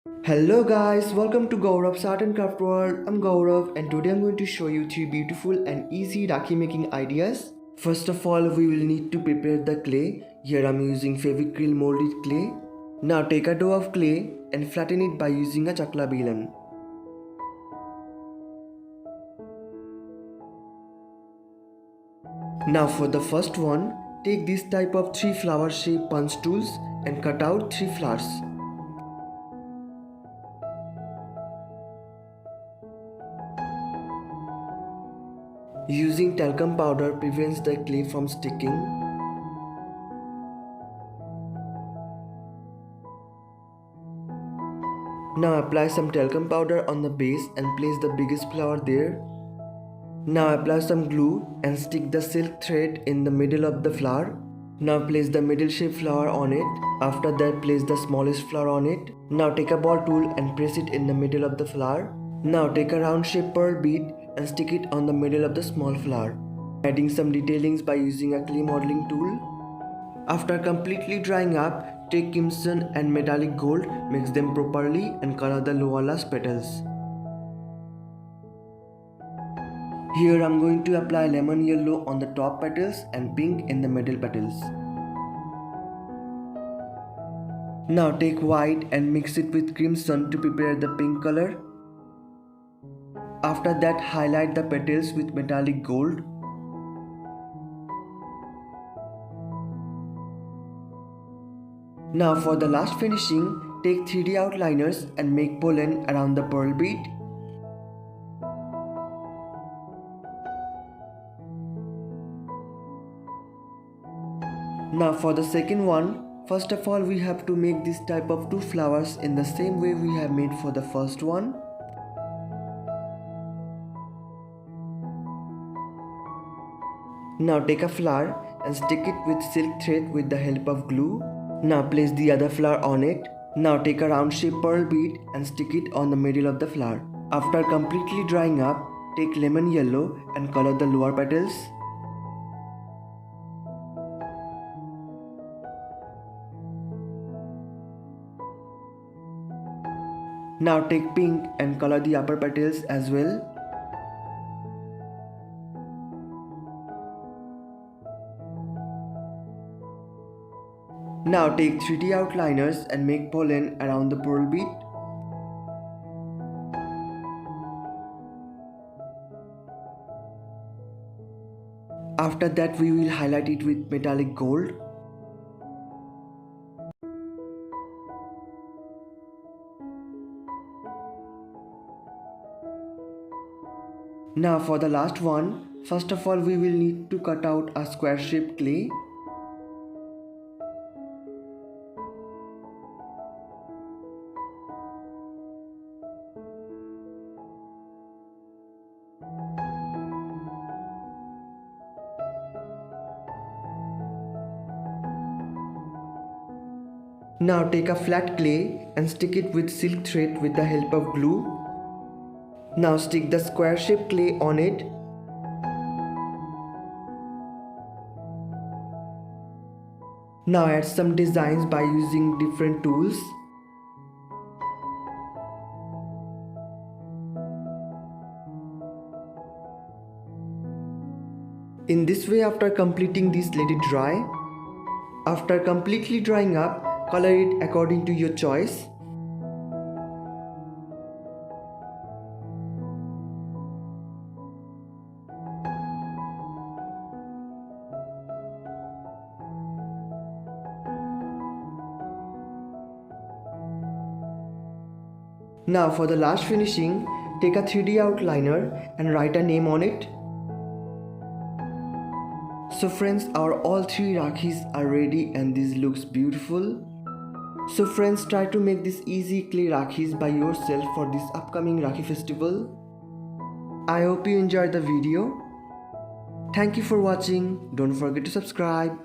Hello guys, welcome to gourabsartcraftworld. I'm Gaurav and today I'm going to show you 3 beautiful and easy Rakhi making ideas. First of all, we will need to prepare the clay. Here I'm using Fevicryl molded clay. Now take a dough of clay and flatten it by using a Chakla Belan. Now for the first one, take this type of 3 flower shape punch tools and cut out 3 flowers. Using talcum powder prevents the clay from sticking. Now apply some talcum powder on the base and place the biggest flower there. Now apply some glue and stick the silk thread in the middle of the flower. Now place the middle shaped flower on it. After that, place the smallest flower on it. Now take a ball tool and press it in the middle of the flower. Now take a round shaped pearl bead and stick it on the middle of the small flower, adding some detailings by using a clay modeling tool. After completely drying up, take crimson and metallic gold, mix them properly and color the lower last petals. Here I'm going to apply lemon yellow on the top petals and pink in the middle petals. Now take white and mix it with crimson to prepare the pink color. After that, highlight the petals with metallic gold. Now for the last finishing, take 3D outliners and make pollen around the pearl bead. Now for the second one, first of all we have to make this type of 2 flowers in the same way we have made for the first one. Now take a flower and stick it with silk thread with the help of glue. Now place the other flower on it. Now take a round shaped pearl bead and stick it on the middle of the flower. After completely drying up, take lemon yellow and color the lower petals. Now take pink and color the upper petals as well. Now take 3D outliners and make pollen around the pearl bead. After that, we will highlight it with metallic gold. Now for the last one, first of all we will need to cut out a square shaped clay. Now take a flat clay and stick it with silk thread with the help of glue. Now stick the square shaped clay on it. Now add some designs by using different tools. In this way, after completing this, let it dry. After completely drying up, color it according to your choice. Now for the last finishing, take a 3D outliner and write a name on it. So friends, our all 3 rakhis are ready and this looks beautiful. So friends, try to make this easy clay rakhis by yourself for this upcoming Rakhi festival. I hope you enjoyed the video. Thank you for watching. Don't forget to subscribe.